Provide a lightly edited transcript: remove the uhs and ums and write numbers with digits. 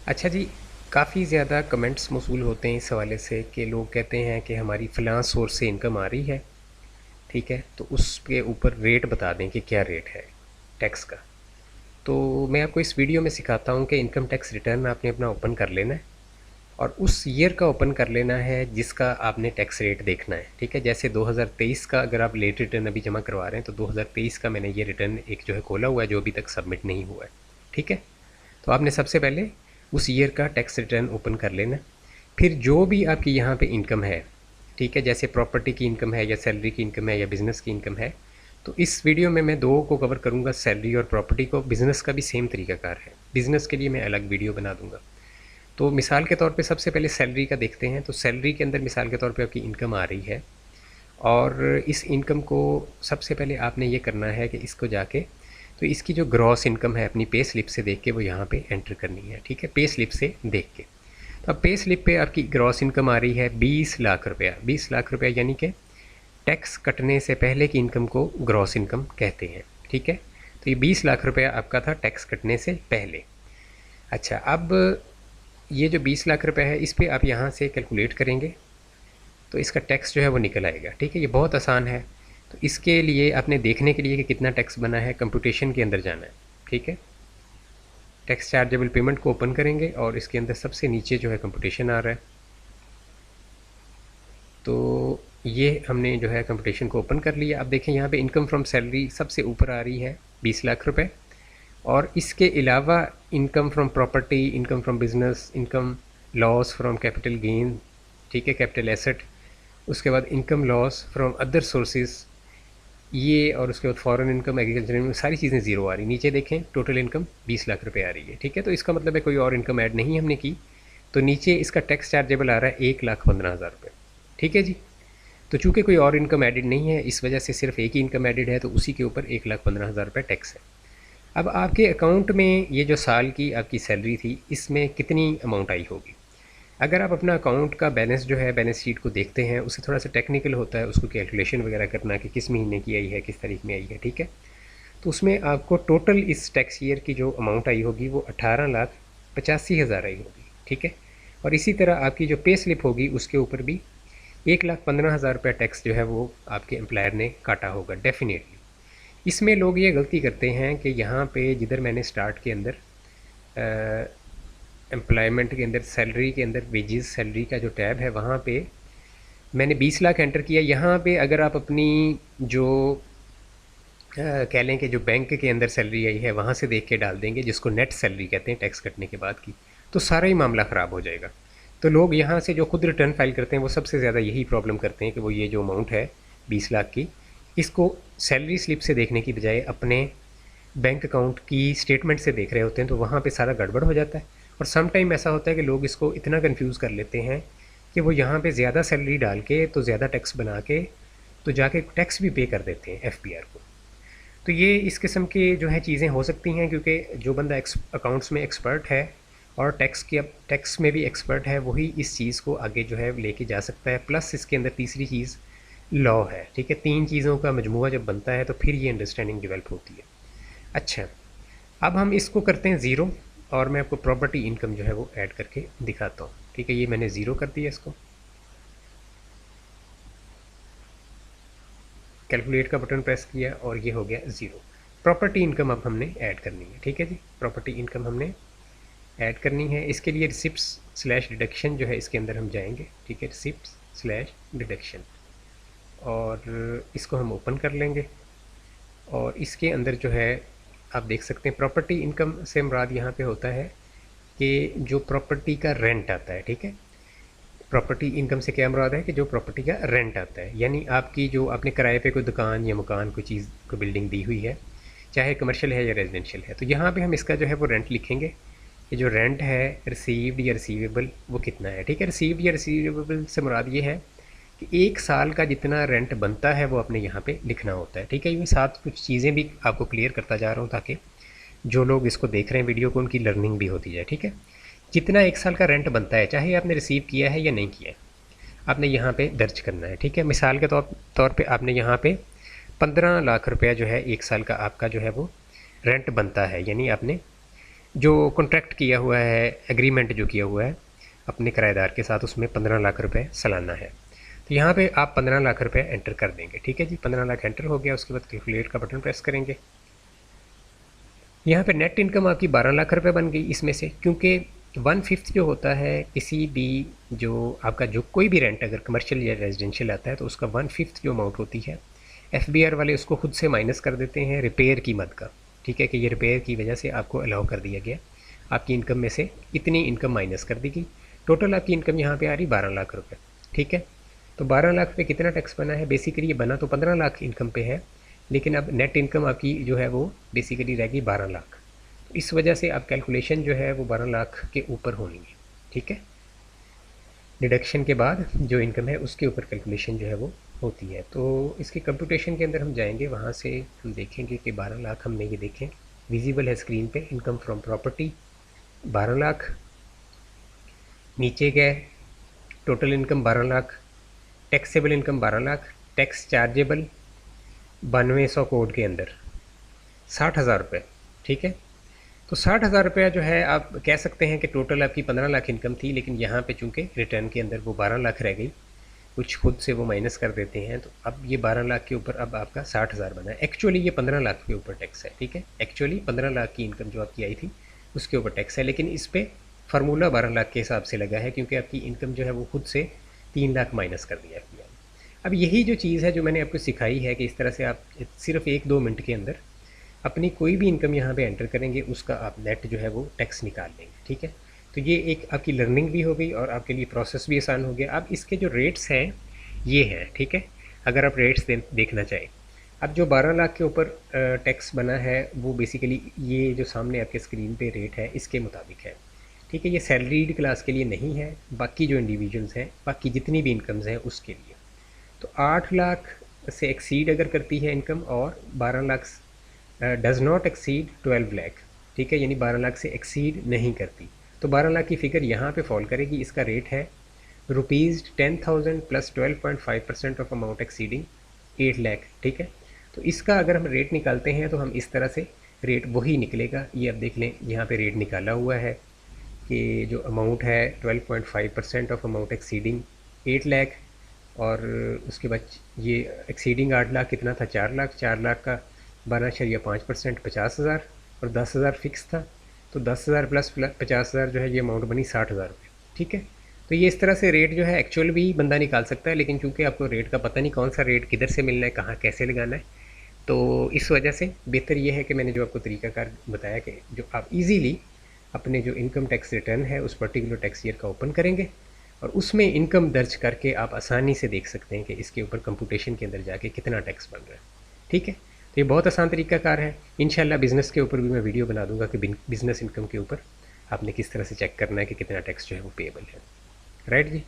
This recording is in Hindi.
अच्छा जी, काफ़ी ज़्यादा कमेंट्स मौसूल होते हैं इस हवाले से कि लोग कहते हैं कि हमारी फ़लाँ सोर्स से इनकम आ रही है, ठीक है? तो उसके ऊपर रेट बता दें कि क्या रेट है टैक्स का। तो मैं आपको इस वीडियो में सिखाता हूँ कि इनकम टैक्स रिटर्न आपने अपना ओपन कर लेना है और उस ईयर का ओपन कर लेना है जिसका आपने टैक्स रेट देखना है, ठीक है? जैसे 2023 का अगर आप लेट रिटर्न अभी जमा करवा रहे हैं तो 2023 का मैंने ये रिटर्न एक जो है खोला हुआ है जो अभी तक सबमिट नहीं हुआ है, ठीक है? तो आपने सबसे पहले उस ईयर का टैक्स रिटर्न ओपन कर लेना। फिर जो भी आपकी यहाँ पे इनकम है, ठीक है, जैसे प्रॉपर्टी की इनकम है या सैलरी की इनकम है या बिज़नेस की इनकम है, तो इस वीडियो में मैं दो को कवर करूँगा, सैलरी और प्रॉपर्टी को। बिज़नेस का भी सेम तरीकाकार है, बिज़नेस के लिए मैं अलग वीडियो बना दूँगा। तो मिसाल के तौर पे सबसे पहले सैलरी का देखते हैं। तो सैलरी के अंदर मिसाल के तौर पे आपकी इनकम आ रही है और इस इनकम को सबसे पहले आपने ये करना है कि इसको जाके तो इसकी जो ग्रॉस इनकम है अपनी पे स्लिप से देख के वो यहाँ पे एंटर करनी है, ठीक है, पे स्लिप से देख के। तो अब पे स्लिप पे आपकी ग्रॉस इनकम आ रही है 20 लाख रुपया। 20 लाख रुपया यानी कि टैक्स कटने से पहले की इनकम को ग्रॉस इनकम कहते हैं, ठीक है। तो ये 20 लाख रुपया आपका था टैक्स कटने से पहले। अच्छा, अब ये जो 20 लाख रुपया है इस पर आप यहाँ से कैलकुलेट करेंगे तो इसका टैक्स जो है वो निकल आएगा, ठीक है। ये बहुत आसान है। तो इसके लिए आपने देखने के लिए कि कितना टैक्स बना है, कंप्यूटेशन के अंदर जाना है, ठीक है। टैक्स चार्जेबल पेमेंट को ओपन करेंगे और इसके अंदर सबसे नीचे जो है कंप्यूटेशन आ रहा है। तो ये हमने जो है कंप्यूटेशन को ओपन कर लिया। अब देखें यहाँ पे इनकम फ्रॉम सैलरी सबसे ऊपर आ रही है 20 लाख रुपए, और इसके अलावा income from property, income from business, income loss from capital gain, ठीक है, कैपिटल एसेट, उसके बाद income loss from other sources, ये, और उसके बाद फॉरेन इनकम, एग्रीकल्चर इनकम, सारी चीज़ें ज़ीरो आ रही। नीचे देखें टोटल इनकम 20 लाख रुपए आ रही है, ठीक है। तो इसका मतलब है कोई और इनकम ऐड नहीं हमने की। तो नीचे इसका टैक्स चार्जेबल आ रहा है 1,15,000 रुपये, ठीक है जी। तो चूँकि कोई और इनकम एडिड नहीं है इस वजह से सिर्फ एक ही इनकम एडिड है, तो उसी के ऊपर 1,15,000 रुपये टैक्स है। अब आपके अकाउंट में ये जो साल की आपकी सैलरी थी इसमें कितनी अमाउंट आई होगी। अगर आप अपना अकाउंट का बैलेंस जो है बैलेंस शीट को देखते हैं, उससे थोड़ा सा टेक्निकल होता है, उसको कैलकुलेशन वगैरह करना कि किस महीने की आई है, किस तारीख में आई है, ठीक है। तो उसमें आपको टोटल इस टैक्स ईयर की जो अमाउंट आई होगी वो 18,85,000 आई होगी, ठीक है। और इसी तरह आपकी जो पे स्लिप होगी उसके ऊपर भी 1,15,000 रुपये टैक्स जो है वो आपके एम्प्लॉयर ने काटा होगा डेफिनेटली। इसमें लोग ये गलती करते हैं कि यहाँ पे जिधर मैंने स्टार्ट के अंदर एम्प्लॉयमेंट के अंदर सैलरी के अंदर वेजेस सैलरी का जो टैब है वहाँ पे मैंने 20 लाख एंटर किया। यहाँ पे अगर आप अपनी जो कह लें कि जो बैंक के अंदर सैलरी आई है वहाँ से देख के डाल देंगे, जिसको नेट सैलरी कहते हैं टैक्स कटने के बाद की, तो सारा ही मामला ख़राब हो जाएगा। तो लोग यहाँ से जो खुद रिटर्न फाइल करते हैं वो सबसे ज़्यादा यही प्रॉब्लम करते हैं कि वो ये जो अमाउंट है 20 लाख की, इसको सैलरी स्लिप से देखने की बजाय अपने बैंक अकाउंट की स्टेटमेंट से देख रहे होते हैं, तो वहाँ पे सारा गड़बड़ हो जाता है। और सम टाइम ऐसा होता है कि लोग इसको इतना कंफ्यूज कर लेते हैं कि वो यहाँ पे ज़्यादा सैलरी डाल के तो ज़्यादा टैक्स बना के तो जाके टैक्स भी पे कर देते हैं एफपीआर को। तो ये इस किस्म की जो है चीज़ें हो सकती हैं, क्योंकि जो बंदा अकाउंट्स में एक्सपर्ट है और टैक्स में भी एक्सपर्ट है वही इस चीज़ को आगे जो है लेके जा सकता है। प्लस इसके अंदर तीसरी चीज़ लॉ है, ठीक है। तीन चीज़ों का मजमुआ जब बनता है तो फिर ये अंडरस्टैंडिंग डेवलप होती है। अच्छा, अब हम इसको करते हैं ज़ीरो और मैं आपको प्रॉपर्टी इनकम जो है वो ऐड करके दिखाता हूँ, ठीक है। ये मैंने ज़ीरो कर दिया, इसको कैलकुलेट का बटन प्रेस किया और ये हो गया ज़ीरो। प्रॉपर्टी इनकम अब हमने ऐड करनी है, ठीक है जी। प्रॉपर्टी इनकम हमने ऐड करनी है। इसके लिए रिसिप्ट्स स्लैश डिडक्शन जो है इसके अंदर हम जाएंगे, ठीक है, रिसिप्ट्स स्लैश डिडक्शन, और इसको हम ओपन कर लेंगे। और इसके अंदर जो है आप देख सकते हैं प्रॉपर्टी इनकम से मुराद यहाँ पे होता है कि जो प्रॉपर्टी का रेंट आता है, ठीक है। प्रॉपर्टी इनकम से क्या मुराद है कि जो प्रॉपर्टी का रेंट आता है, यानी आपकी जो आपने किराए पे कोई दुकान या मकान कोई चीज़ कोई बिल्डिंग दी हुई है, चाहे कमर्शियल है या रेजिडेंशियल है, तो यहाँ पे हम इसका जो है वो रेंट लिखेंगे कि जो रेंट है रिसीव्ड या रिसीवेबल वो कितना है, ठीक है। रिसीव्ड या रिसीवेबल से मुराद ये है कि एक साल का जितना रेंट बनता है वो अपने यहाँ पे लिखना होता है, ठीक है। ये साथ कुछ चीज़ें भी आपको क्लियर करता जा रहा हूँ ताकि जो लोग इसको देख रहे हैं वीडियो को उनकी लर्निंग भी होती जाए, ठीक है। जितना एक साल का रेंट बनता है चाहे आपने रिसीव किया है या नहीं किया है, आपने यहाँ पे दर्ज करना है, ठीक है। मिसाल के तौर पे आपने यहाँ पे 15 लाख रुपया जो है एक साल का आपका जो है वो रेंट बनता है, यानी आपने जो कॉन्ट्रैक्ट किया हुआ है, एग्रीमेंट जो किया हुआ है अपने किराएदार के साथ, उसमें 15 लाख रुपए सालाना है। तो यहाँ पे आप 15 लाख रुपए एंटर कर देंगे। ठीक है जी, 15 लाख एंटर हो गया। उसके बाद कैलकुलेट का बटन प्रेस करेंगे। यहाँ पे नेट इनकम आपकी 12 लाख रुपए बन गई इसमें से, क्योंकि 1/5 जो होता है किसी भी जो आपका जो कोई भी रेंट अगर कमर्शियल या रेजिडेंशियल आता है तो उसका 1/5 जो अमाउंट होती है, एफबीआर वाले उसको खुद से माइनस कर देते हैं रिपेयर कीमत का। ठीक है कि ये रिपेयर की वजह से आपको अलाउ कर दिया गया, आपकी इनकम में से इतनी इनकम माइनस कर दी गई। टोटल आपकी इनकम यहाँ पे आ रही 12 लाख रुपए। ठीक है, तो 12 लाख पे कितना टैक्स बना है? बेसिकली ये बना तो 15 लाख इनकम पे है, लेकिन अब नेट इनकम आपकी जो है वो बेसिकली रहेगी 12 लाख। तो इस वजह से आप कैलकुलेशन जो है वो 12 लाख के ऊपर होनी है। ठीक है, डिडक्शन के बाद जो इनकम है उसके ऊपर कैलकुलेशन जो है वो होती है। तो इसके कंप्यूटेशन के अंदर हम जाएंगे, वहाँ से हम देखेंगे कि 12 लाख हमने ये देखें विजिबल है स्क्रीन पे, इनकम फ्रॉम प्रॉपर्टी 12 लाख, नीचे गए total income 12 lakh, taxable income 12 lakh, tax chargeable 9200 code के अंदर 60,000 रुपये। ठीक है, तो 60,000 रुपया जो है आप कह सकते हैं कि टोटल आपकी 15 लाख इनकम थी, लेकिन यहाँ पे चूँकि रिटर्न के अंदर वो 12 लाख रह गई, कुछ खुद से वो माइनस कर देते हैं, तो अब ये 12 लाख के ऊपर अब आपका 60,000 बना है। एक्चुअली ये 15 लाख के ऊपर टैक्स है। ठीक है, एक्चुअली 15 लाख की इनकम जो आपकी आई थी उसके ऊपर टैक्स है, लेकिन इस पर फार्मूला 12 लाख के हिसाब से लगा है, क्योंकि आपकी इनकम जो है वो खुद से 3 लाख माइनस कर दिया है। अब यही जो चीज़ है जो मैंने आपको सिखाई है कि इस तरह से आप सिर्फ 1-2 मिनट के अंदर अपनी कोई भी इनकम यहाँ पे एंटर करेंगे, उसका आप नेट जो है वो टैक्स निकाल लेंगे। ठीक है, तो ये एक आपकी लर्निंग भी हो गई और आपके लिए प्रोसेस भी आसान हो गया। अब इसके जो रेट्स हैं ये हैं। ठीक है, अगर आप रेट्स देखना चाहें, अब जो 12 लाख के ऊपर टैक्स बना है वो बेसिकली ये जो सामने आपके स्क्रीन पे रेट है इसके मुताबिक है। ठीक है, ये सैलरीड क्लास के लिए नहीं है, बाकी जो इंडिविजुअल्स हैं, बाकी जितनी भी इनकम्स हैं उसके लिए। तो 8 लाख से एक्सीड अगर करती है इनकम और 12 lakh does not exceed 12 lakh. ठीक है, यानी 12 लाख से एक्सीड नहीं करती, तो 12 लाख की फ़िगर यहाँ पे फॉल करेगी। इसका रेट है ₹10,000 plus 12.5% of amount exceeding 8 lakh. ठीक है, तो इसका अगर हम रेट निकालते हैं तो हम इस तरह से रेट वही निकलेगा। ये अब देख लें, यहाँ पे रेट निकाला हुआ है कि जो अमाउंट है 12.5% ऑफ अमाउंट एक्सीडिंग 8 लाख, और उसके बाद ये एक्सीडिंग 8 लाख कितना था? 4 लाख। 4 लाख का 12.5% 50,000 और 10,000 फिक्स था, तो 10,000 प्लस 50,000 जो है ये अमाउंट बनी 60,000 रुपये। ठीक है, तो ये इस तरह से रेट जो है एक्चुअल भी बंदा निकाल सकता है, लेकिन चूंकि आपको रेट का पता नहीं कौन सा रेट किधर से मिलना है, कहाँ कैसे लगाना है, तो इस वजह से बेहतर ये है कि मैंने जो आपको तरीकाकार बताया कि जो आप इजीली अपने जो इनकम टैक्स रिटर्न है उस पर्टिकुलर टैक्स ईयर का ओपन करेंगे और उसमें इनकम दर्ज करके आप आसानी से देख सकते हैं कि इसके ऊपर कंप्यूटेशन के अंदर जाके कितना टैक्स बन रहा है। ठीक है, तो ये बहुत आसान तरीकाकार है। इंशाल्लाह बिज़नेस के ऊपर भी मैं वीडियो बना दूंगा कि बिज़नेस इनकम के ऊपर आपने किस तरह से चेक करना है कि कितना टैक्स जो है वो पेएबल है। राइट जी।